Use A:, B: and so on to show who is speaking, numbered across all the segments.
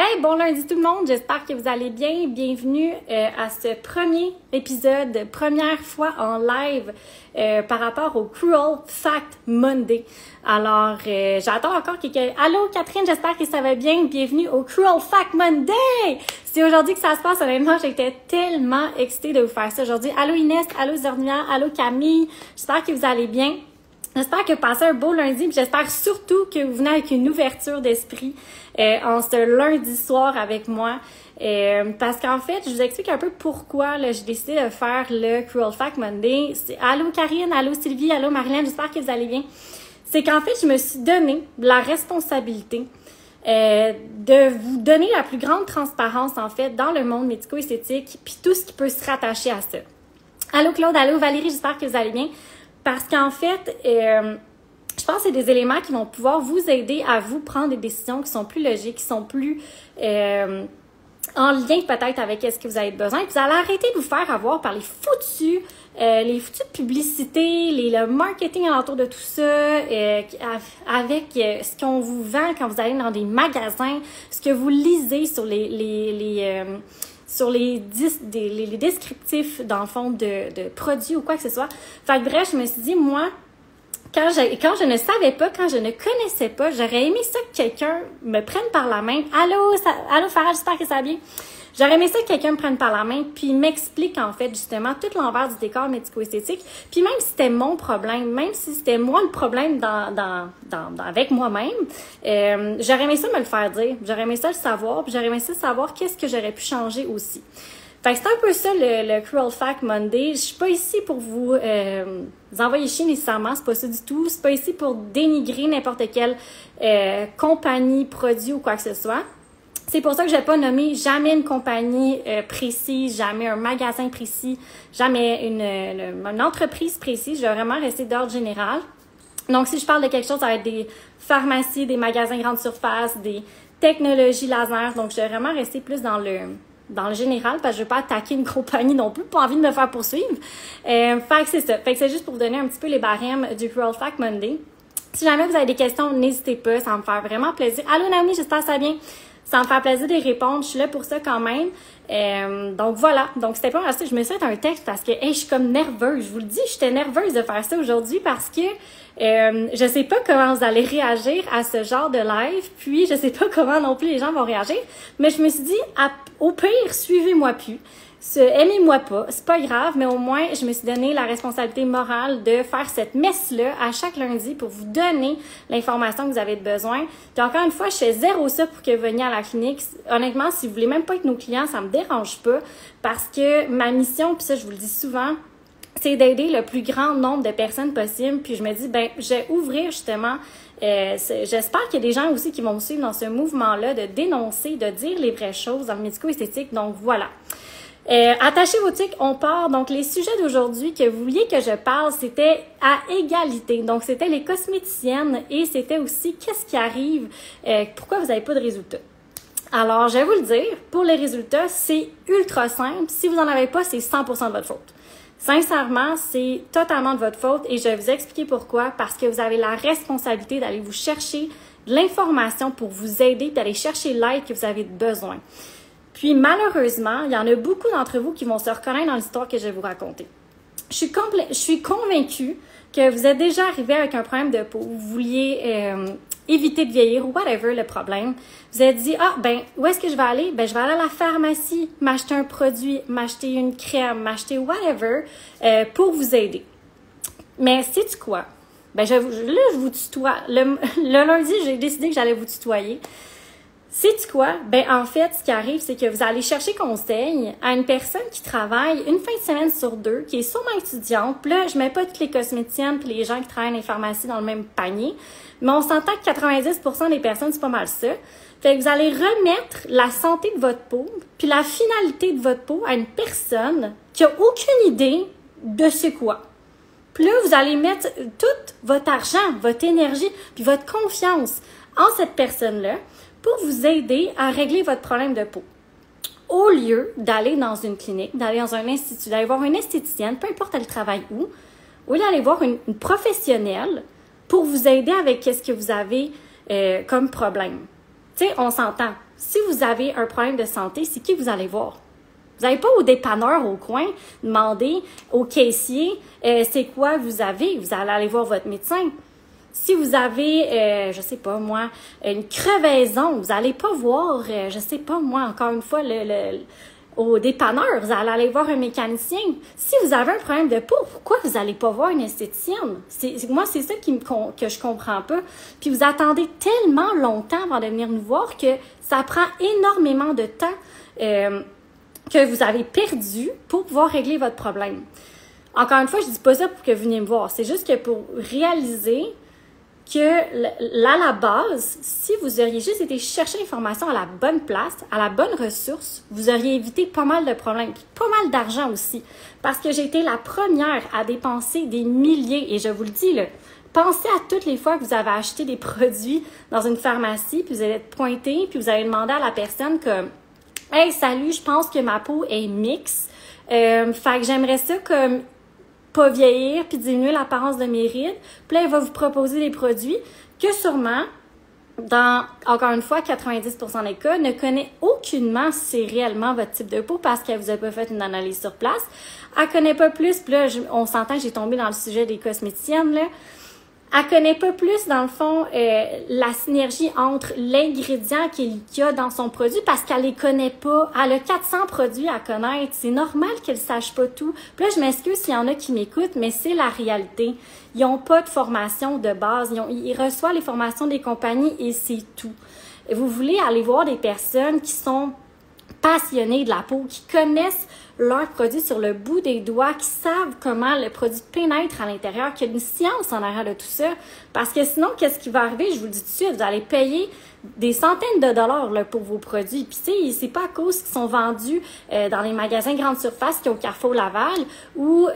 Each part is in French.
A: Hey, bon lundi tout le monde, j'espère que vous allez bien. Bienvenue à ce premier épisode, première fois en live par rapport au Cruel Fact Monday. Alors, j'attends encore quelqu'un. Allô Catherine, j'espère que ça va bien. Bienvenue au Cruel Fact Monday! C'est aujourd'hui que ça se passe, honnêtement, j'étais tellement excitée de vous faire ça aujourd'hui. Allô Inès, allô Zornia, allô Camille, j'espère que vous allez bien. J'espère que vous passez un beau lundi, puis j'espère surtout que vous venez avec une ouverture d'esprit en ce lundi soir avec moi. Parce qu'en fait, je vous explique un peu pourquoi j'ai décidé de faire le Cruel Fact Monday. Allô Karine, allô Sylvie, allô Marilyn, j'espère que vous allez bien. C'est qu'en fait, je me suis donné la responsabilité de vous donner la plus grande transparence, en fait, dans le monde médico-esthétique, puis tout ce qui peut se rattacher à ça. Allô Claude, allô Valérie, j'espère que vous allez bien. Parce qu'en fait, je pense que c'est des éléments qui vont pouvoir vous aider à vous prendre des décisions qui sont plus logiques, qui sont plus en lien peut-être avec ce que vous avez besoin. Puis vous allez arrêter de vous faire avoir par les foutues publicités, le marketing alentour de tout ça, avec ce qu'on vous vend quand vous allez dans des magasins, ce que vous lisez sur les descriptifs, dans le fond, de produits ou quoi que ce soit. Fait que bref, je me suis dit, moi, quand je ne savais pas, quand je ne connaissais pas, j'aurais aimé ça que quelqu'un me prenne par la main. Allô Farah, j'espère que ça va bien. J'aurais aimé ça que quelqu'un me prenne par la main puis m'explique, en fait, justement, tout l'envers du décor médico-esthétique. Puis même si c'était mon problème, même si c'était moi le problème avec moi-même, j'aurais aimé ça me le faire dire. J'aurais aimé ça le savoir, puis j'aurais aimé ça savoir qu'est-ce que j'aurais pu changer aussi. Fait que c'est un peu ça le Cruel Fact Monday. Je suis pas ici pour vous envoyer chier nécessairement, c'est pas ça du tout. C'est pas ici pour dénigrer n'importe quelle compagnie, produit ou quoi que ce soit. C'est pour ça que je vais pas nommer jamais une compagnie précise, jamais un magasin précis, jamais une entreprise précise. Je vais vraiment rester d'ordre général. Donc, si je parle de quelque chose, ça va être des pharmacies, des magasins grande surface, des technologies laser. Donc, je vais vraiment rester plus dans le général, parce que je veux pas attaquer une compagnie non plus, pas envie de me faire poursuivre. Fait que c'est ça. Fait que c'est juste pour vous donner un petit peu les barèmes du Cruel Fact Monday. Si jamais vous avez des questions, n'hésitez pas, ça va me faire vraiment plaisir. Allô Naomi, j'espère que ça va bien. Ça va me faire plaisir de répondre, je suis là pour ça quand même. Donc voilà, donc c'était pas mal ça. Je me suis fait un texte parce que je suis comme nerveuse. Je vous le dis, j'étais nerveuse de faire ça aujourd'hui parce que je sais pas comment vous allez réagir à ce genre de live, puis je sais pas comment non plus les gens vont réagir, mais je me suis dit, au pire, suivez-moi plus. Aimez-moi pas, c'est pas grave, mais au moins, je me suis donné la responsabilité morale de faire cette messe-là à chaque lundi pour vous donner l'information que vous avez besoin. Puis encore une fois, je fais zéro ça pour que vous veniez à la clinique. Honnêtement, si vous voulez même pas être nos clients, ça me dérange pas parce que ma mission, puis ça, je vous le dis souvent, c'est d'aider le plus grand nombre de personnes possible. Puis je me dis, je vais ouvrir justement, j'espère qu'il y a des gens aussi qui vont me suivre dans ce mouvement-là de dénoncer, de dire les vraies choses dans le médico-esthétique. Donc voilà. Attachez vos tics, on part. Donc, les sujets d'aujourd'hui que vous vouliez que je parle, c'était à égalité. Donc, c'était les cosméticiennes et c'était aussi qu'est-ce qui arrive, pourquoi vous n'avez pas de résultats. Alors, je vais vous le dire, pour les résultats, c'est ultra simple. Si vous n'en avez pas, c'est 100% de votre faute. Sincèrement, c'est totalement de votre faute et je vais vous expliquer pourquoi. Parce que vous avez la responsabilité d'aller vous chercher de l'information pour vous aider et d'aller chercher l'aide que vous avez besoin. Puis malheureusement, il y en a beaucoup d'entre vous qui vont se reconnaître dans l'histoire que je vais vous raconter. Je suis convaincue que vous êtes déjà arrivé avec un problème de peau, vous vouliez éviter de vieillir ou whatever le problème. Vous êtes dit, où est-ce que je vais aller? Je vais aller à la pharmacie, m'acheter un produit, m'acheter une crème, m'acheter whatever pour vous aider. Mais sais-tu quoi? Je vous tutoie. Le lundi, j'ai décidé que j'allais vous tutoyer. Sais-tu quoi? En fait, ce qui arrive, c'est que vous allez chercher conseil à une personne qui travaille une fin de semaine sur deux, qui est sûrement étudiante. Puis là, je mets pas toutes les cosméticiennes puis les gens qui travaillent dans les pharmacies dans le même panier. Mais on s'entend que 90% des personnes, c'est pas mal ça. Fait que vous allez remettre la santé de votre peau puis la finalité de votre peau à une personne qui a aucune idée de c'est quoi. Puis là, vous allez mettre tout votre argent, votre énergie puis votre confiance en cette personne-là pour vous aider à régler votre problème de peau. Au lieu d'aller dans une clinique, d'aller dans un institut, d'aller voir une esthéticienne, peu importe elle travaille où, au lieu d'aller voir une professionnelle pour vous aider avec ce que vous avez comme problème. Tu sais, on s'entend. Si vous avez un problème de santé, c'est qui vous allez voir? Vous n'allez pas au dépanneur au coin demander au caissier c'est quoi vous avez. Vous allez aller voir votre médecin. Si vous avez, je sais pas moi, une crevaison, vous n'allez pas voir, je sais pas moi, encore une fois, au dépanneur, vous allez aller voir un mécanicien. Si vous avez un problème de peau, pourquoi vous n'allez pas voir une esthéticienne? Moi, c'est ça que je comprends pas. Puis vous attendez tellement longtemps avant de venir nous voir que ça prend énormément de temps que vous avez perdu pour pouvoir régler votre problème. Encore une fois, je dis pas ça pour que vous veniez me voir. C'est juste que pour réaliser que là, à la base, si vous auriez juste été chercher l'information à la bonne place, à la bonne ressource, vous auriez évité pas mal de problèmes, puis pas mal d'argent aussi. Parce que j'ai été la première à dépenser des milliers, et je vous le dis, là, pensez à toutes les fois que vous avez acheté des produits dans une pharmacie, puis vous allez être pointé, puis vous allez demander à la personne comme « Hey, salut, je pense que ma peau est mixte, fait que j'aimerais ça comme... » pas vieillir puis diminuer l'apparence de mes rides. Puis là, elle va vous proposer des produits que sûrement, dans, encore une fois, 90% des cas, ne connaît aucunement si c'est réellement votre type de peau parce qu'elle vous a pas fait une analyse sur place. Elle connaît pas plus, puis là, on s'entend, j'ai tombé dans le sujet des cosméticiennes, là. Elle connaît pas plus, dans le fond, la synergie entre l'ingrédient qu'il y a dans son produit parce qu'elle les connaît pas. Elle a 400 produits à connaître. C'est normal qu'elle sache pas tout. Puis là, je m'excuse s'il y en a qui m'écoutent, mais c'est la réalité. Ils ont pas de formation de base. Ils reçoivent les formations des compagnies et c'est tout. Et vous voulez aller voir des personnes qui sont passionnées de la peau, qui connaissent leurs produits sur le bout des doigts, qui savent comment le produit pénètre à l'intérieur, qu'il y a une science en arrière de tout ça. Parce que sinon, qu'est-ce qui va arriver? Je vous le dis tout de suite, vous allez payer des centaines de dollars là, pour vos produits. Puis c'est pas à cause qu'ils sont vendus dans les magasins grande surface qui au Carrefour Laval ou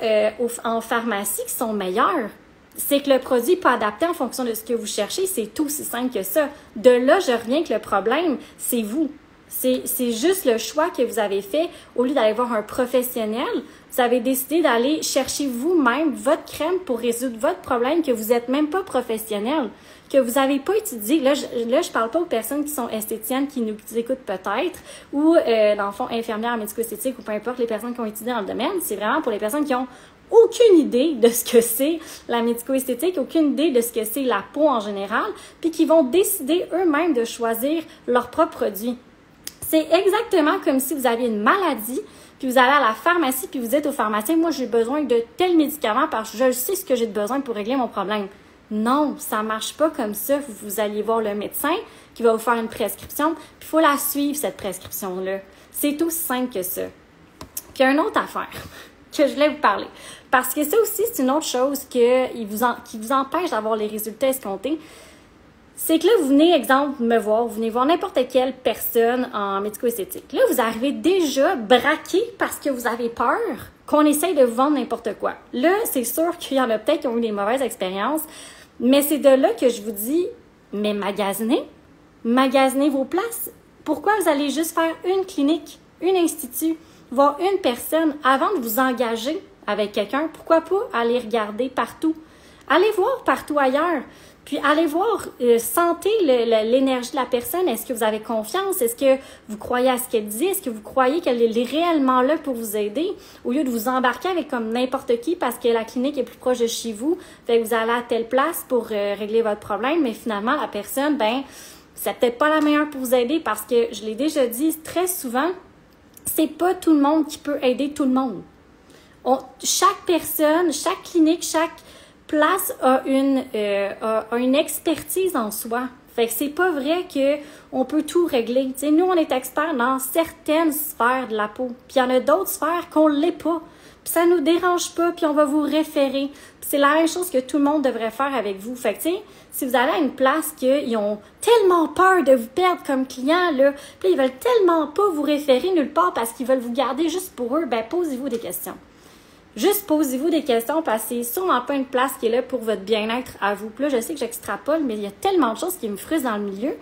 A: en pharmacie qui sont meilleurs. C'est que le produit n'est pas adapté en fonction de ce que vous cherchez. C'est tout aussi simple que ça. De là, je reviens que le problème, c'est vous. C'est juste le choix que vous avez fait. Au lieu d'aller voir un professionnel, vous avez décidé d'aller chercher vous-même votre crème pour résoudre votre problème que vous n'êtes même pas professionnel, que vous n'avez pas étudié. Là, je parle pas aux personnes qui sont esthéticiennes, qui nous écoutent peut-être, ou dans le fond, infirmières médico-esthétiques, ou peu importe les personnes qui ont étudié dans le domaine. C'est vraiment pour les personnes qui ont aucune idée de ce que c'est la médico-esthétique, aucune idée de ce que c'est la peau en général, puis qui vont décider eux-mêmes de choisir leur propre produit. C'est exactement comme si vous aviez une maladie, puis vous allez à la pharmacie, puis vous dites au pharmacien, moi j'ai besoin de tel médicament parce que je sais ce que j'ai besoin pour régler mon problème. Non, ça marche pas comme ça. Vous alliez voir le médecin qui va vous faire une prescription, puis il faut la suivre, cette prescription-là. C'est aussi simple que ça. Puis une autre affaire que je voulais vous parler, parce que ça aussi, c'est une autre chose qui vous empêche d'avoir les résultats escomptés. C'est que là, vous venez, exemple, me voir, vous venez voir n'importe quelle personne en médico-esthétique. Là, vous arrivez déjà braqué parce que vous avez peur qu'on essaye de vous vendre n'importe quoi. Là, c'est sûr qu'il y en a peut-être qui ont eu des mauvaises expériences, mais c'est de là que je vous dis, mais magasinez vos places. Pourquoi vous allez juste faire une clinique, un institut, voir une personne avant de vous engager avec quelqu'un? Pourquoi pas aller regarder partout? Allez voir partout ailleurs. Puis, allez voir, sentez l'énergie de la personne. Est-ce que vous avez confiance? Est-ce que vous croyez à ce qu'elle dit? Est-ce que vous croyez qu'elle est réellement là pour vous aider? Au lieu de vous embarquer avec comme n'importe qui parce que la clinique est plus proche de chez vous, fait que vous allez à telle place pour régler votre problème, mais finalement, la personne, c'est peut-être pas la meilleure pour vous aider parce que, je l'ai déjà dit très souvent, c'est pas tout le monde qui peut aider tout le monde. Chaque personne, chaque clinique, chaque place a une expertise en soi. Fait que c'est pas vrai qu'on peut tout régler. T'sais, nous, on est experts dans certaines sphères de la peau. Puis il y en a d'autres sphères qu'on l'est pas. Puis ça nous dérange pas, puis on va vous référer. Puis c'est la même chose que tout le monde devrait faire avec vous. Fait que tu sais, si vous allez à une place qu'ils ont tellement peur de vous perdre comme client, là, puis ils veulent tellement pas vous référer nulle part parce qu'ils veulent vous garder juste pour eux, posez-vous des questions. Juste posez-vous des questions parce que c'est sûrement pas une place qui est là pour votre bien-être à vous. Puis là, je sais que j'extrapole, mais il y a tellement de choses qui me frustrent dans le milieu.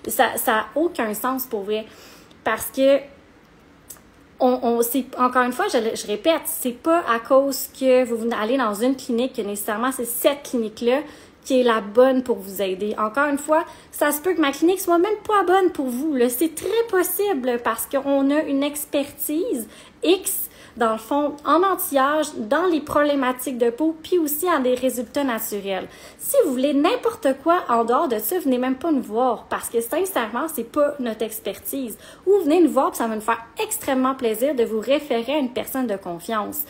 A: Ça a aucun sens pour vrai. Parce que, c'est, encore une fois, je répète, c'est pas à cause que vous allez dans une clinique que nécessairement c'est cette clinique-là qui est la bonne pour vous aider. Encore une fois, ça se peut que ma clinique soit même pas bonne pour vous, là. C'est très possible parce qu'on a une expertise X dans le fond, en anti-âge, dans les problématiques de peau, puis aussi en des résultats naturels. Si vous voulez n'importe quoi en dehors de ça, venez même pas nous voir, parce que sincèrement, c'est pas notre expertise. Ou venez nous voir, puis ça va nous faire extrêmement plaisir de vous référer à une personne de confiance.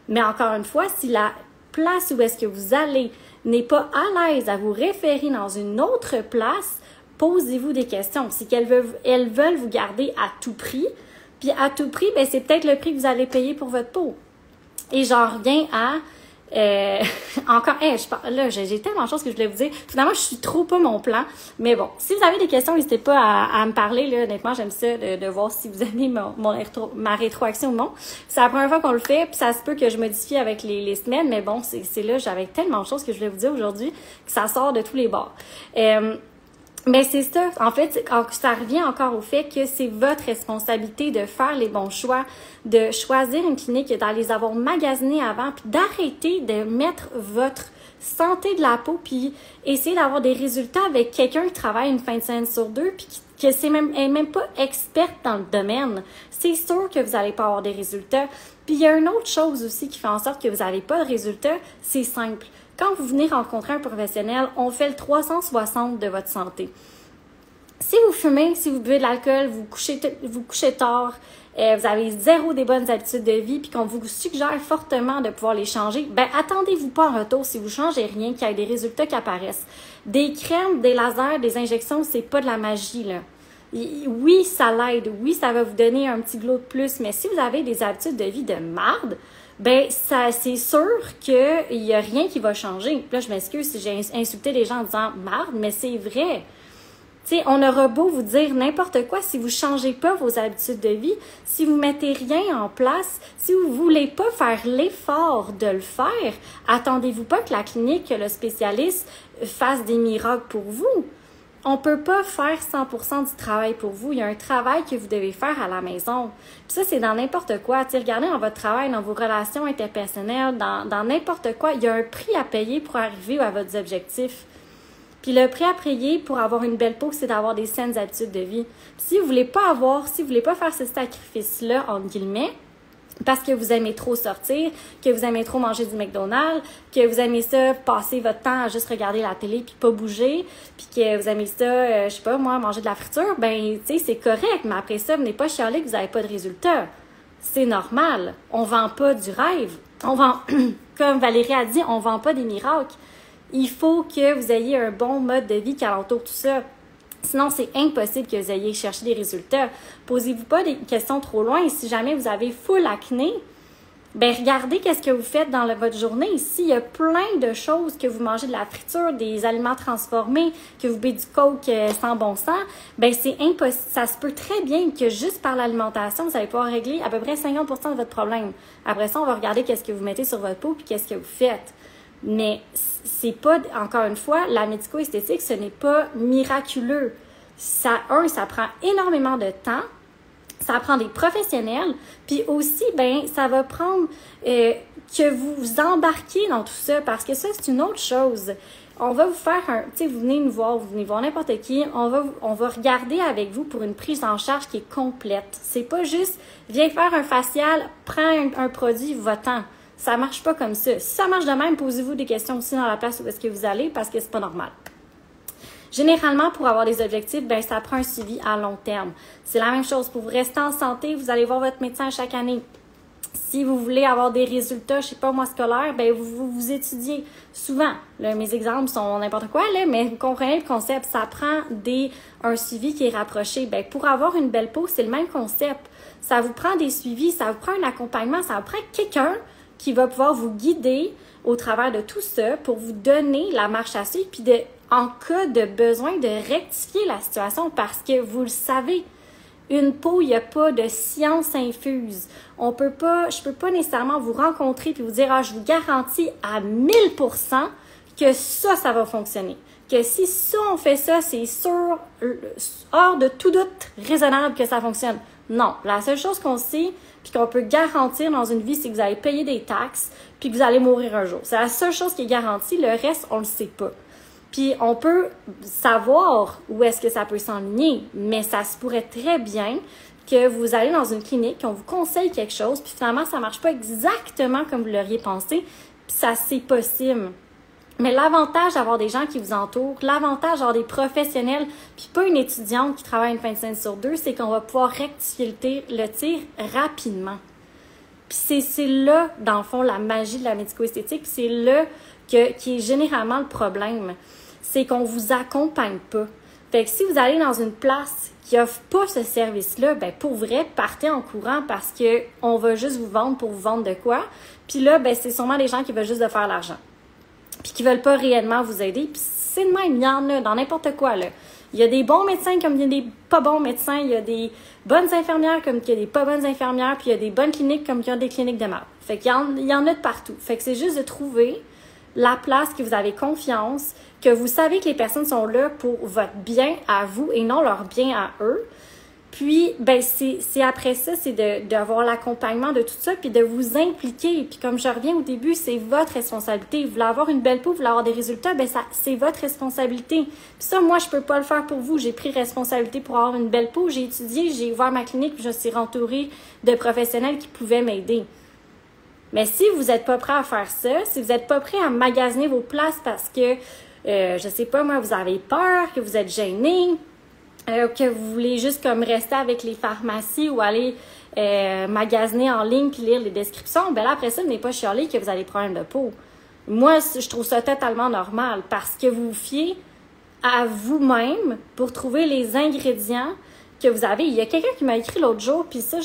A: Mais encore une fois, si la place où est-ce que vous allez n'est pas à l'aise à vous référer dans une autre place, posez-vous des questions. Si elles veulent vous garder à tout prix, puis à tout prix, ben c'est peut-être le prix que vous allez payer pour votre peau. Et j'en reviens à... encore, là, j'ai tellement de choses que je voulais vous dire. Finalement, je suis trop pas mon plan. Mais bon, si vous avez des questions, n'hésitez pas à me parler. Là, honnêtement, j'aime ça de voir si vous aimez ma rétroaction ou non. C'est la première fois qu'on le fait, puis ça se peut que je modifie avec les semaines. Mais bon, c'est là, j'avais tellement de choses que je voulais vous dire aujourd'hui que ça sort de tous les bords. Mais c'est ça, en fait, ça revient encore au fait que c'est votre responsabilité de faire les bons choix, de choisir une clinique, d'aller les avoir magasinés avant, puis d'arrêter de mettre votre santé de la peau, puis essayer d'avoir des résultats avec quelqu'un qui travaille une fin de semaine sur deux, puis que c'est même pas experte dans le domaine. C'est sûr que vous n'allez pas avoir des résultats. Puis il y a une autre chose aussi qui fait en sorte que vous n'avez pas de résultats, c'est simple. Quand vous venez rencontrer un professionnel, on fait le 360 de votre santé. Si vous fumez, si vous buvez de l'alcool, vous couchez tard, vous avez zéro des bonnes habitudes de vie, puis qu'on vous suggère fortement de pouvoir les changer, ben attendez-vous pas en retour si vous changez rien, qu'il y ait des résultats qui apparaissent. Des crèmes, des lasers, des injections, c'est pas de la magie, là. Oui, ça l'aide, oui, ça va vous donner un petit glow de plus, mais si vous avez des habitudes de vie de marde, ben ça c'est sûr qu'il y a rien qui va changer. Puis là, je m'excuse si j'ai insulté les gens en disant marde, mais c'est vrai. Tu sais, on aura beau vous dire n'importe quoi, si vous changez pas vos habitudes de vie, si vous mettez rien en place, si vous voulez pas faire l'effort de le faire, attendez-vous pas que la clinique, que le spécialiste fasse des miracles pour vous. On peut pas faire 100% du travail pour vous. Il y a un travail que vous devez faire à la maison. Puis ça, c'est dans n'importe quoi. T'sais, regardez dans votre travail, dans vos relations interpersonnelles, dans n'importe quoi, il y a un prix à payer pour arriver à vos objectifs. Puis le prix à payer pour avoir une belle peau, c'est d'avoir des saines habitudes de vie. Puis si vous voulez pas faire ce sacrifice-là, entre guillemets, parce que vous aimez trop sortir, que vous aimez trop manger du McDonald's, que vous aimez ça, passer votre temps à juste regarder la télé puis pas bouger, puis que vous aimez ça, je sais pas moi, manger de la friture, ben tu sais, c'est correct, mais après ça, venez pas chialer que vous n'avez pas de résultat. C'est normal. On vend pas du rêve. On vend, comme Valérie a dit, on vend pas des miracles. Il faut que vous ayez un bon mode de vie qui alentoure tout ça. Sinon, c'est impossible que vous ayez cherché des résultats. Posez-vous pas des questions trop loin. Et si jamais vous avez full acné, ben regardez qu'est-ce que vous faites dans votre journée. Ici, il y a plein de choses que vous mangez de la friture, des aliments transformés, que vous buvez du coke sans bon sens. Ben c'est impossible. Ça se peut très bien que juste par l'alimentation, vous allez pouvoir régler à peu près 50% de votre problème. Après ça, on va regarder qu'est-ce que vous mettez sur votre peau puis qu'est-ce que vous faites. Mais c'est pas, encore une fois, la médico-esthétique, ce n'est pas miraculeux. Ça prend énormément de temps, ça prend des professionnels, puis aussi, ben ça va prendre que vous vous embarquiez dans tout ça, parce que ça, c'est une autre chose. On va vous faire tu sais, vous venez voir n'importe qui, on va regarder avec vous pour une prise en charge qui est complète. C'est pas juste, viens faire un facial, prends un produit, va-t'en. Ça marche pas comme ça. Si ça marche de même, posez-vous des questions aussi dans la place où est-ce que vous allez, parce que c'est pas normal. Généralement, pour avoir des objectifs, ben ça prend un suivi à long terme. C'est la même chose. Pour vous rester en santé, vous allez voir votre médecin chaque année. Si vous voulez avoir des résultats, je sais pas moi, scolaires, ben vous étudiez souvent. Là, mes exemples sont n'importe quoi, là, mais vous comprenez le concept. Ça prend un suivi qui est rapproché. Ben pour avoir une belle peau, c'est le même concept. Ça vous prend des suivis, ça vous prend un accompagnement, ça vous prend quelqu'un qui va pouvoir vous guider au travers de tout ça pour vous donner la marche à suivre, puis en cas de besoin de rectifier la situation, parce que vous le savez, une peau, il n'y a pas de science infuse. Je peux pas nécessairement vous rencontrer puis vous dire, je vous garantis à 1000% que ça va fonctionner. Que si ça, on fait ça, c'est sûr, hors de tout doute raisonnable que ça fonctionne. Non, la seule chose qu'on sait, puis qu'on peut garantir dans une vie, c'est que vous allez payer des taxes, puis que vous allez mourir un jour. C'est la seule chose qui est garantie. Le reste, on le sait pas. Puis on peut savoir où est-ce que ça peut s'enligner, mais ça se pourrait très bien que vous allez dans une clinique, qu'on vous conseille quelque chose, puis finalement, ça marche pas exactement comme vous l'auriez pensé, puis ça, c'est possible. Mais l'avantage d'avoir des gens qui vous entourent, l'avantage d'avoir des professionnels, puis pas une étudiante qui travaille une fin de semaine sur 2, c'est qu'on va pouvoir rectifier le tir rapidement. Puis c'est là, dans le fond, la magie de la médico-esthétique, c'est là qui est généralement le problème. C'est qu'on vous accompagne pas. Fait que si vous allez dans une place qui offre pas ce service-là, ben pour vrai, partez en courant parce que on va juste vous vendre pour vous vendre de quoi. Puis là, ben c'est sûrement des gens qui veulent juste de faire l'argent. Puis qui veulent pas réellement vous aider. Puis c'est de même, il y en a dans n'importe quoi, là. Il y a des bons médecins comme il y a des pas bons médecins. Il y a des bonnes infirmières comme il y a des pas bonnes infirmières. Puis il y a des bonnes cliniques comme il y a des cliniques de mal. Fait qu'il y en a de partout. Fait que c'est juste de trouver la place que vous avez confiance, que vous savez que les personnes sont là pour votre bien à vous et non leur bien à eux. Puis, ben c'est après ça, c'est d'avoir l'accompagnement de tout ça, puis de vous impliquer. Puis comme je reviens au début, c'est votre responsabilité. Vous voulez avoir une belle peau, vous voulez avoir des résultats, ben ça, c'est votre responsabilité. Puis ça, moi, je peux pas le faire pour vous. J'ai pris responsabilité pour avoir une belle peau. J'ai étudié, j'ai ouvert ma clinique, puis je suis entourée de professionnels qui pouvaient m'aider. Mais si vous n'êtes pas prêt à faire ça, si vous n'êtes pas prêt à magasiner vos places parce que, je sais pas moi, vous avez peur, que vous êtes gêné, que vous voulez juste comme rester avec les pharmacies ou aller magasiner en ligne puis lire les descriptions, ben là, après ça, venez pas chialer que vous avez des problèmes de peau. Moi, je trouve ça totalement normal parce que vous vous fiez à vous-même pour trouver les ingrédients que vous avez. Il y a quelqu'un qui m'a écrit l'autre jour, puis ça,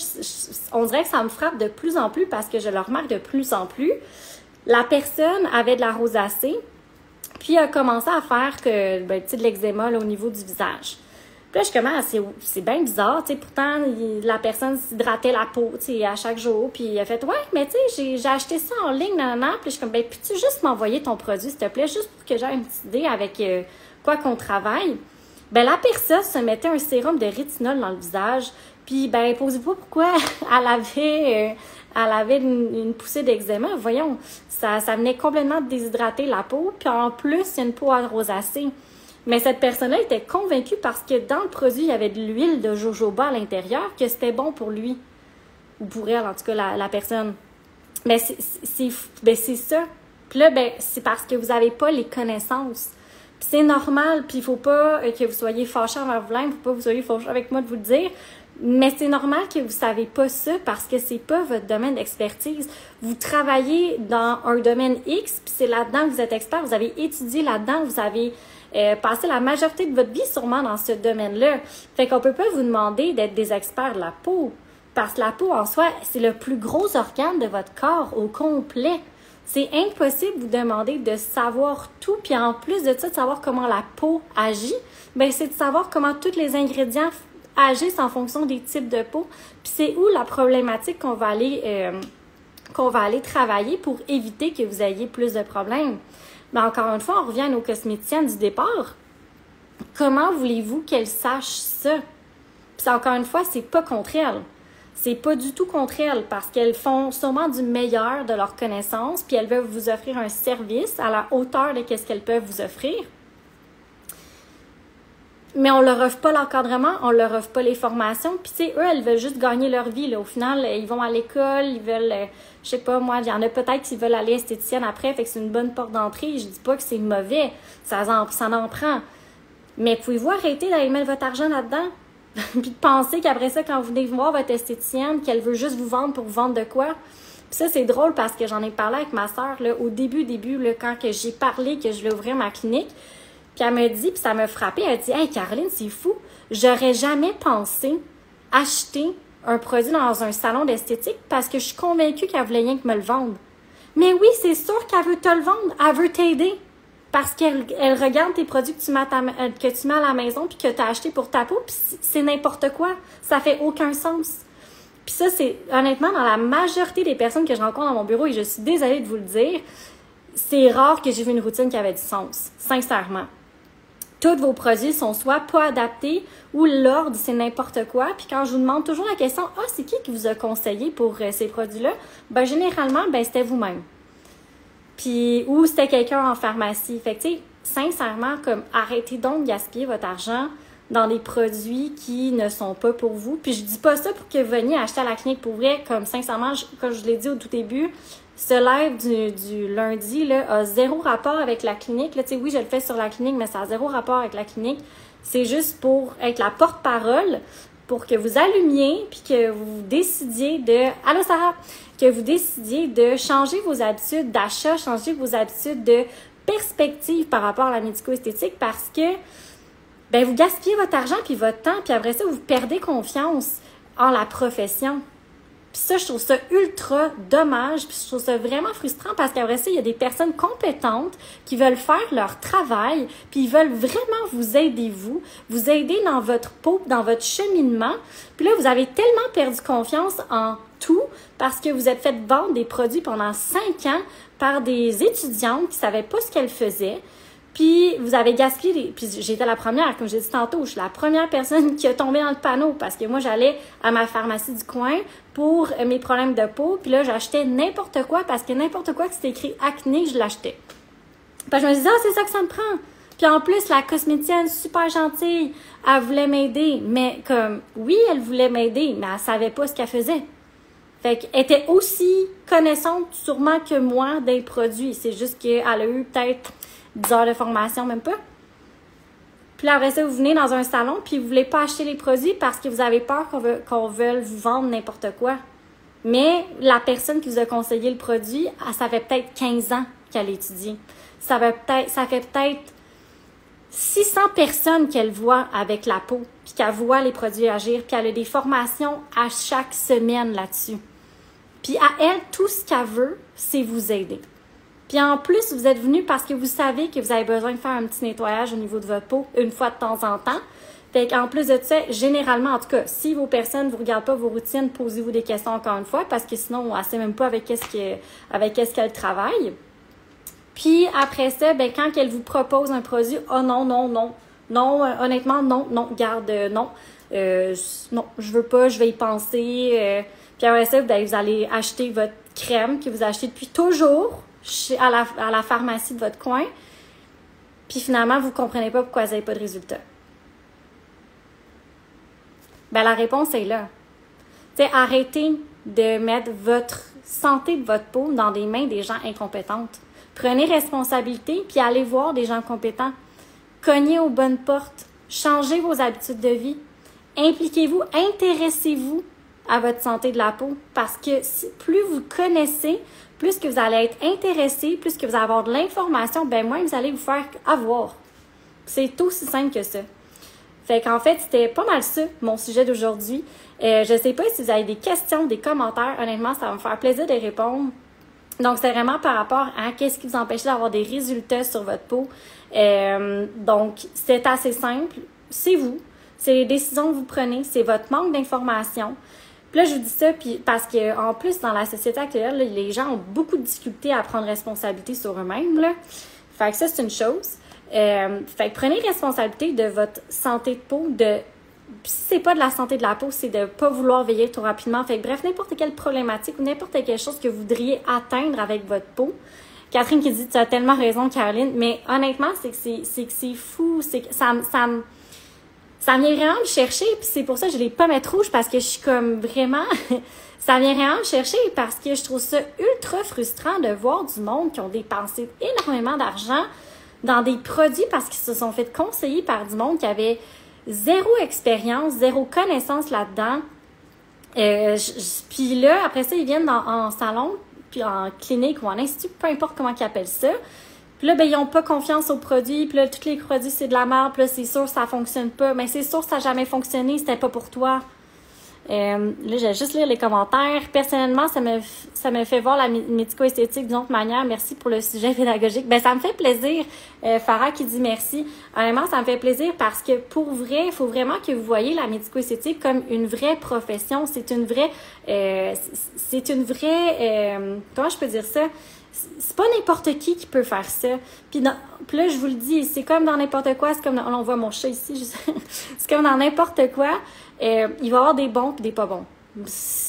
A: on dirait que ça me frappe de plus en plus parce que je le remarque de plus en plus. La personne avait de la rosacée, puis a commencé à faire de l'eczéma là, au niveau du visage. Puis là, je commence, c'est bien bizarre, tu sais, pourtant, la personne s'hydratait la peau, tu sais, à chaque jour, puis elle a fait, ouais, mais tu sais, j'ai acheté ça en ligne, nanana, puis je suis comme, ben, peux-tu juste m'envoyer ton produit, s'il te plaît, juste pour que j'ai une petite idée avec quoi qu'on travaille. Ben, la personne se mettait un sérum de rétinol dans le visage, puis, ben, posez-vous pourquoi elle avait une poussée d'eczéma. Voyons, ça venait complètement déshydrater la peau, puis en plus, il y a une peau à rosacée. Mais cette personne-là était convaincue parce que dans le produit, il y avait de l'huile de jojoba à l'intérieur, que c'était bon pour lui. Ou pour elle, en tout cas, la personne. Mais c'est ça. Puis là, ben, c'est parce que vous n'avez pas les connaissances. Puis c'est normal, puis il faut pas que vous soyez fâchés envers vous-même, il faut pas que vous soyez fâchés avec moi de vous le dire. Mais c'est normal que vous savez pas ça parce que c'est pas votre domaine d'expertise. Vous travaillez dans un domaine X, puis c'est là-dedans que vous êtes expert. Vous avez étudié là-dedans, vous avez passé la majorité de votre vie sûrement dans ce domaine-là. Fait qu'on peut pas vous demander d'être des experts de la peau. Parce que la peau, en soi, c'est le plus gros organe de votre corps au complet. C'est impossible de vous demander de savoir tout, puis en plus de ça, de savoir comment la peau agit, ben c'est de savoir comment tous les ingrédients agissent en fonction des types de peau. Puis c'est où la problématique qu'on va aller travailler pour éviter que vous ayez plus de problèmes. Mais encore une fois, on revient à nos cosméticiennes du départ. Comment voulez-vous qu'elles sachent ça? Puis encore une fois, c'est pas contre elles. C'est pas du tout contre elles parce qu'elles font sûrement du meilleur de leurs connaissances puis elles veulent vous offrir un service à la hauteur de ce qu'elles peuvent vous offrir. Mais on leur offre pas l'encadrement, on leur offre pas les formations. Puis tu sais, eux, elles veulent juste gagner leur vie. Là. Au final, ils vont à l'école, ils veulent, je sais pas moi, il y en a peut-être qui veulent aller esthéticienne après, fait que c'est une bonne porte d'entrée. Je dis pas que c'est mauvais, ça en prend. Mais pouvez-vous arrêter d'aller mettre votre argent là-dedans? Puis de penser qu'après ça, quand vous venez voir votre esthéticienne, qu'elle veut juste vous vendre pour vous vendre de quoi. Puis ça, c'est drôle parce que j'en ai parlé avec ma sœur là, au début, là, quand que j'ai parlé que je voulais ouvrir ma clinique. Puis elle me dit, puis ça m'a frappée, elle dit « Hey Caroline, c'est fou, j'aurais jamais pensé acheter un produit dans un salon d'esthétique parce que je suis convaincue qu'elle voulait rien que me le vendre. » Mais oui, c'est sûr qu'elle veut te le vendre, elle veut t'aider. Parce qu'elle regarde tes produits que tu mets à la maison puis que tu as acheté pour ta peau, puis c'est n'importe quoi. Ça fait aucun sens. Puis ça, c'est honnêtement, dans la majorité des personnes que je rencontre dans mon bureau, et je suis désolée de vous le dire, c'est rare que j'ai vu une routine qui avait du sens, sincèrement. Tous vos produits sont soit pas adaptés ou l'ordre, c'est n'importe quoi. Puis quand je vous demande toujours la question « Ah, c'est qui vous a conseillé pour ces produits-là? » Ben généralement, c'était vous-même. Puis, ou c'était quelqu'un en pharmacie. Fait que, tu sais, sincèrement, comme arrêtez donc de gaspiller votre argent dans des produits qui ne sont pas pour vous. Puis je dis pas ça pour que vous veniez acheter à la clinique pour vrai, comme sincèrement, comme je l'ai dit au tout début, ce live du lundi là, a zéro rapport avec la clinique. Là, oui, je le fais sur la clinique, mais ça a zéro rapport avec la clinique. C'est juste pour être la porte-parole, pour que vous allumiez, puis que vous décidiez de... Allô, Sarah? Que vous décidiez de changer vos habitudes d'achat, changer vos habitudes de perspective par rapport à la médico-esthétique, parce que ben vous gaspillez votre argent puis votre temps, puis après ça, vous perdez confiance en la profession. Puis ça, je trouve ça ultra dommage, puis je trouve ça vraiment frustrant parce qu'après ça, il y a des personnes compétentes qui veulent faire leur travail, puis ils veulent vraiment vous aider dans votre peau, dans votre cheminement. Puis là, vous avez tellement perdu confiance en tout parce que vous êtes fait vendre des produits pendant 5 ans par des étudiantes qui ne savaient pas ce qu'elles faisaient. Puis, vous avez gaspillé Puis, j'étais la première, comme j'ai dit tantôt, je suis la première personne qui a tombé dans le panneau parce que moi, j'allais à ma pharmacie du coin pour mes problèmes de peau. Puis là, j'achetais n'importe quoi parce que n'importe quoi que c'était écrit acné, je l'achetais. Puis, je me disais, c'est ça que ça me prend. Puis, en plus, la cosméticienne, super gentille, elle voulait m'aider. Mais comme, oui, elle voulait m'aider, mais elle savait pas ce qu'elle faisait. Fait qu'elle était aussi connaissante sûrement que moi des produits. C'est juste qu'elle a eu peut-être 10 heures de formation, même pas. Puis là, après ça, vous venez dans un salon, puis vous voulez pas acheter les produits parce que vous avez peur qu'on veuille vous vendre n'importe quoi. Mais la personne qui vous a conseillé le produit, ça fait peut-être 15 ans qu'elle étudie. Ça fait peut-être 600 personnes qu'elle voit avec la peau, puis qu'elle voit les produits agir, puis elle a des formations à chaque semaine là-dessus. Puis à elle, tout ce qu'elle veut, c'est vous aider. Puis en plus, vous êtes venu parce que vous savez que vous avez besoin de faire un petit nettoyage au niveau de votre peau une fois de temps en temps. Fait qu'en plus de ça, généralement, en tout cas, si vos personnes ne vous regardent pas vos routines, posez-vous des questions encore une fois parce que sinon, on ne sait même pas avec qu'est-ce qu'elle travaille. Puis après ça, ben quand elle vous propose un produit, oh non, non, non, non, honnêtement, non, non, garde, non, non, je veux pas, je vais y penser. Puis après ça, ben, vous allez acheter votre crème que vous achetez depuis toujours à la pharmacie de votre coin. Puis finalement, vous ne comprenez pas pourquoi vous n'avez pas de résultat. Ben la réponse est là. T'sais, arrêtez de mettre votre santé de votre peau dans des mains des gens incompétentes. Prenez responsabilité puis allez voir des gens compétents. Cognez aux bonnes portes. Changez vos habitudes de vie. Impliquez-vous, intéressez-vous à votre santé de la peau parce que plus vous connaissez, plus que vous allez être intéressé, plus que vous allez avoir de l'information, ben moins vous allez vous faire avoir. C'est aussi simple que ça. Fait qu'en fait, c'était pas mal ça, mon sujet d'aujourd'hui. Je sais pas si vous avez des questions, des commentaires. Honnêtement, ça va me faire plaisir de répondre. Donc, c'est vraiment par rapport à qu'est-ce qui vous empêche d'avoir des résultats sur votre peau. Donc, c'est assez simple. C'est vous. C'est les décisions que vous prenez. C'est votre manque d'information. Puis là, je vous dis ça puis parce que en plus, dans la société actuelle, là, les gens ont beaucoup de difficultés à prendre responsabilité sur eux-mêmes. Là. Fait que ça, c'est une chose. Fait que prenez responsabilité de votre santé de peau. Si c'est pas de la santé de la peau, c'est de pas vouloir veiller trop rapidement. Fait que bref, n'importe quelle problématique ou n'importe quelle chose que vous voudriez atteindre avec votre peau. Catherine qui dit, tu as tellement raison, Caroline. Mais honnêtement, c'est que c'est fou. C'est que ça vient vraiment me chercher, puis c'est pour ça que je les pommettes rouges, parce que je suis comme vraiment... ça vient vraiment me chercher parce que je trouve ça ultra frustrant de voir du monde qui ont dépensé énormément d'argent dans des produits parce qu'ils se sont fait conseiller par du monde qui avait zéro expérience, zéro connaissance là-dedans. Puis là, après ça, ils viennent en salon, puis en clinique ou en institut, peu importe comment ils appellent ça. Puis là, ben, ils n'ont pas confiance aux produits. Puis là, tous les produits, c'est de la merde. Puis là, c'est sûr, ça fonctionne pas. Mais c'est sûr, ça n'a jamais fonctionné. C'était pas pour toi. Là, je vais juste lire les commentaires. Personnellement, ça me fait voir la médico-esthétique d'une autre manière. Merci pour le sujet pédagogique. Ben, ça me fait plaisir. Farah qui dit merci. Honnêtement, ça me fait plaisir parce que pour vrai, il faut vraiment que vous voyez la médico-esthétique comme une vraie profession. C'est une vraie, comment je peux dire ça? C'est pas n'importe qui peut faire ça. Puis là, je vous le dis, c'est comme dans n'importe quoi. C'est comme on voit mon chat ici. C'est comme dans n'importe quoi. Il va y avoir des bons et des pas bons.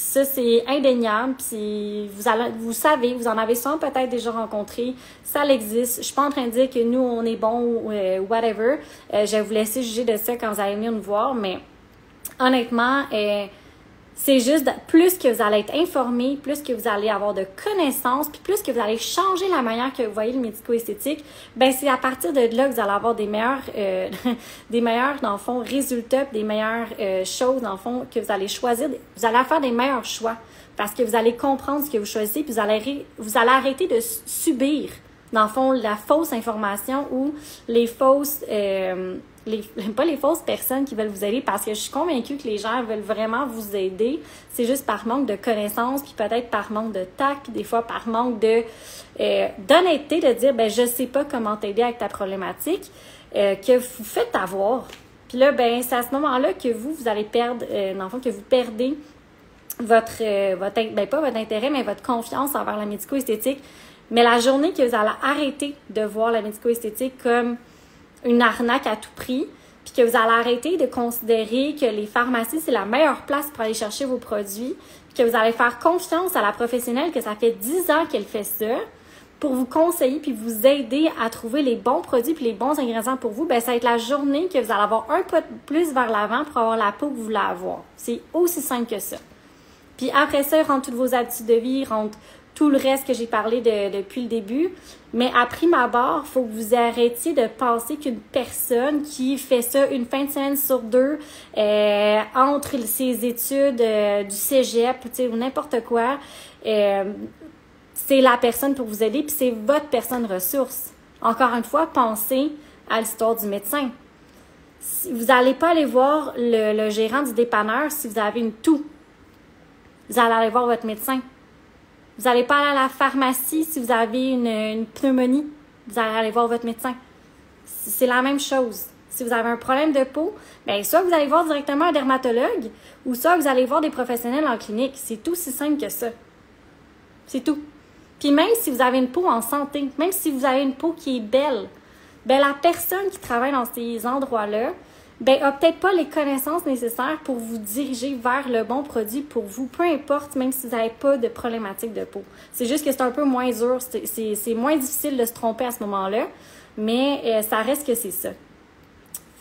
A: Ça, c'est indéniable. Puis vous savez, vous en avez sûrement peut-être déjà rencontré. Ça existe. Je suis pas en train de dire que nous, on est bon ou whatever. Je vais vous laisser juger de ça quand vous allez venir nous voir. Mais honnêtement, c'est juste plus que vous allez être informé, plus que vous allez avoir de connaissances, puis plus que vous allez changer la manière que vous voyez le médico-esthétique, ben c'est à partir de là que vous allez avoir des meilleurs, dans le fond, résultats, des meilleures choses, dans le fond, que vous allez choisir. Vous allez faire des meilleurs choix parce que vous allez comprendre ce que vous choisissez, puis vous allez arrêter de subir, dans le fond, la fausse information ou les fausses... pas les fausses personnes qui veulent vous aider, parce que je suis convaincue que les gens veulent vraiment vous aider. C'est juste par manque de connaissances, puis peut-être par manque de tact, puis des fois par manque de d'honnêteté de dire ben je sais pas comment t'aider avec ta problématique, que vous faites avoir. Puis là, ben c'est à ce moment-là que vous allez perdre, dans le fond, que vous perdez votre pas votre intérêt, mais votre confiance envers la médico-esthétique. Mais la journée que vous allez arrêter de voir la médico-esthétique comme une arnaque à tout prix, puis que vous allez arrêter de considérer que les pharmacies, c'est la meilleure place pour aller chercher vos produits, puis que vous allez faire confiance à la professionnelle que ça fait 10 ans qu'elle fait ça, pour vous conseiller puis vous aider à trouver les bons produits puis les bons ingrédients pour vous, ben ça va être la journée que vous allez avoir un pas de plus vers l'avant pour avoir la peau que vous voulez avoir. C'est aussi simple que ça. Puis après ça, rentre toutes vos habitudes de vie, rentre tout le reste que j'ai parlé depuis le début. Mais à prime abord, il faut que vous arrêtiez de penser qu'une personne qui fait ça une fin de semaine sur deux, entre ses études du cégep, ou n'importe quoi, c'est la personne pour vous aider, puis c'est votre personne ressource. Encore une fois, pensez à l'histoire du médecin. Vous n'allez pas aller voir le gérant du dépanneur si vous avez une toux. Vous allez aller voir votre médecin. Vous n'allez pas aller à la pharmacie si vous avez une pneumonie. Vous allez aller voir votre médecin. C'est la même chose. Si vous avez un problème de peau, bien, soit vous allez voir directement un dermatologue, ou soit vous allez voir des professionnels en clinique. C'est tout aussi simple que ça. C'est tout. Puis même si vous avez une peau en santé, même si vous avez une peau qui est belle, bien, la personne qui travaille dans ces endroits-là, ben a peut-être pas les connaissances nécessaires pour vous diriger vers le bon produit pour vous, peu importe, même si vous n'avez pas de problématique de peau. C'est juste que c'est un peu moins dur, c'est moins difficile de se tromper à ce moment-là, mais ça reste que c'est ça.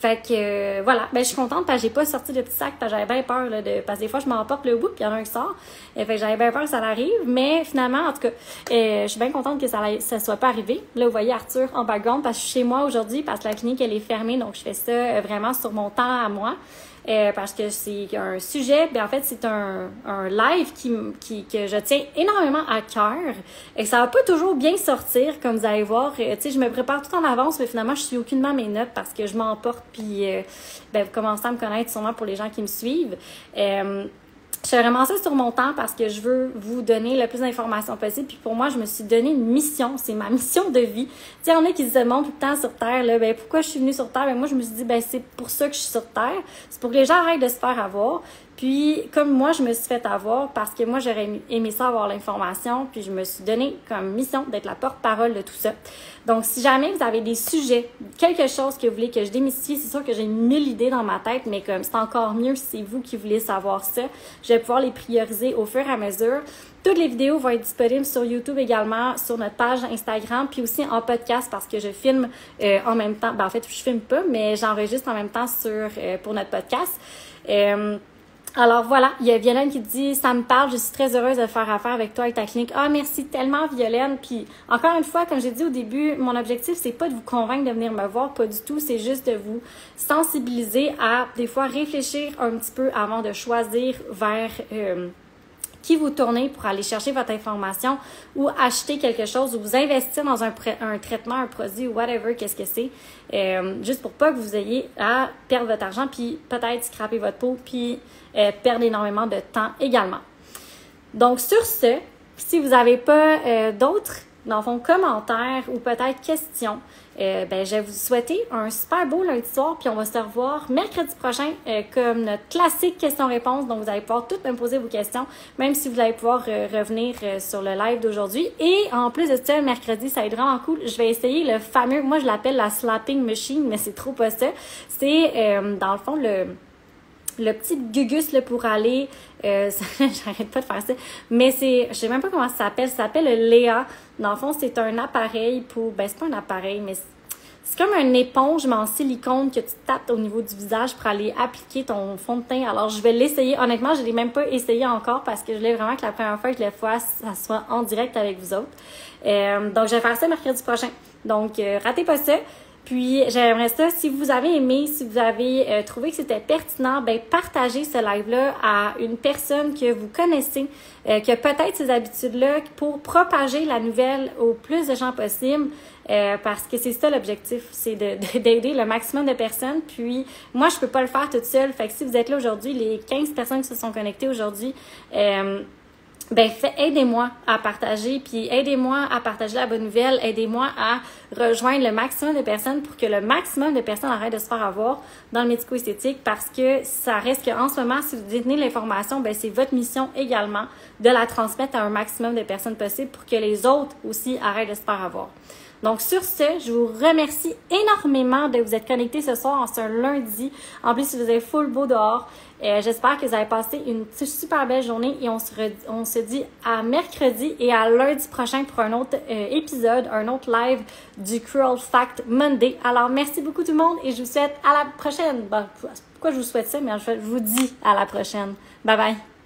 A: Fait que voilà, ben je suis contente parce que j'ai pas sorti le petit sac parce que j'avais bien peur là, parce que des fois je m'emporte le bout puis il y en a un qui sort. Fait que j'avais bien peur que ça arrive, mais finalement en tout cas, je suis bien contente que ça soit pas arrivé. Là vous voyez Arthur en background parce que je suis chez moi aujourd'hui parce que la clinique elle est fermée, donc je fais ça vraiment sur mon temps à moi. Parce que c'est un sujet, bien en fait c'est un live que je tiens énormément à cœur et que ça va pas toujours bien sortir comme vous allez voir. Tu sais, je me prépare tout en avance, mais finalement je suis aucunement mes notes parce que je m'emporte puis vous commencez à me connaître sûrement pour les gens qui me suivent. Je fais vraiment ça sur mon temps parce que je veux vous donner le plus d'informations possible. Puis pour moi, je me suis donné une mission. C'est ma mission de vie. Tu sais, il y en a qui se demandent tout le temps sur Terre, là, ben pourquoi je suis venue sur Terre? Ben moi, je me suis dit, ben c'est pour ça que je suis sur Terre. C'est pour que les gens arrêtent de se faire avoir. Puis, comme moi, je me suis fait avoir parce que moi, j'aurais aimé ça avoir l'information. Puis, je me suis donné comme mission d'être la porte-parole de tout ça. Donc, si jamais vous avez des sujets, quelque chose que vous voulez que je démystifie, c'est sûr que j'ai 1000 idées dans ma tête, mais comme c'est encore mieux si c'est vous qui voulez savoir ça, je vais pouvoir les prioriser au fur et à mesure. Toutes les vidéos vont être disponibles sur YouTube également, sur notre page Instagram, puis aussi en podcast parce que je filme en même temps. Ben, en fait, je filme pas, mais j'enregistre en même temps pour notre podcast. Alors voilà, il y a Violaine qui dit « Ça me parle, je suis très heureuse de faire affaire avec toi et ta clinique. » Ah, merci tellement Violaine. Puis encore une fois, comme j'ai dit au début, mon objectif, c'est pas de vous convaincre de venir me voir, pas du tout. C'est juste de vous sensibiliser à, des fois, réfléchir un petit peu avant de choisir vers qui vous tournez pour aller chercher votre information ou acheter quelque chose ou vous investir dans un traitement, un produit ou whatever, qu'est-ce que c'est, juste pour pas que vous ayez à perdre votre argent puis peut-être scraper votre peau puis perdre énormément de temps également. Donc, sur ce, si vous n'avez pas d'autres, dans le fond, commentaires ou peut-être questions, je vais vous souhaiter un super beau lundi soir, puis on va se revoir mercredi prochain comme notre classique question-réponse. Donc, vous allez pouvoir toutes me poser vos questions, même si vous allez pouvoir revenir sur le live d'aujourd'hui. Et en plus de ça, mercredi, ça va être vraiment cool. Je vais essayer le fameux, moi je l'appelle la slapping machine, mais c'est trop pas ça. C'est dans le fond le petit gugus là, pour aller, j'arrête pas de faire ça, mais je sais même pas comment ça s'appelle le Léa. Dans le fond, c'est un appareil pour, c'est pas un appareil, mais c'est comme une éponge, mais en silicone que tu tapes au niveau du visage pour aller appliquer ton fond de teint. Alors, je vais l'essayer. Honnêtement, je l'ai même pas essayé encore parce que je voulais vraiment que la première fois que je le fasse, ça soit en direct avec vous autres. Donc, je vais faire ça mercredi prochain. Donc, ratez pas ça. Puis, j'aimerais ça, si vous avez aimé, si vous avez trouvé que c'était pertinent, partagez ce live-là à une personne que vous connaissez, qui a peut-être ces habitudes-là, pour propager la nouvelle au plus de gens possible, parce que c'est ça l'objectif, c'est d'aider le maximum de personnes. Puis, moi, je peux pas le faire toute seule. Fait que si vous êtes là aujourd'hui, les 15 personnes qui se sont connectées aujourd'hui, aidez-moi à partager, puis aidez-moi à partager la bonne nouvelle, aidez-moi à rejoindre le maximum de personnes pour que le maximum de personnes arrêtent de se faire avoir dans le médico-esthétique, parce que ça reste qu'en ce moment, si vous détenez l'information, c'est votre mission également de la transmettre à un maximum de personnes possible pour que les autres aussi arrêtent de se faire avoir. Donc, sur ce, je vous remercie énormément de vous être connectés ce soir en ce lundi. En plus, il faisait full beau dehors. J'espère que vous avez passé une super belle journée et on se dit à mercredi et à lundi prochain pour un autre épisode, un autre live du Cruel Fact Monday. Alors, merci beaucoup tout le monde et je vous souhaite à la prochaine. Pourquoi je vous souhaite ça? Mais je vous dis à la prochaine. Bye bye!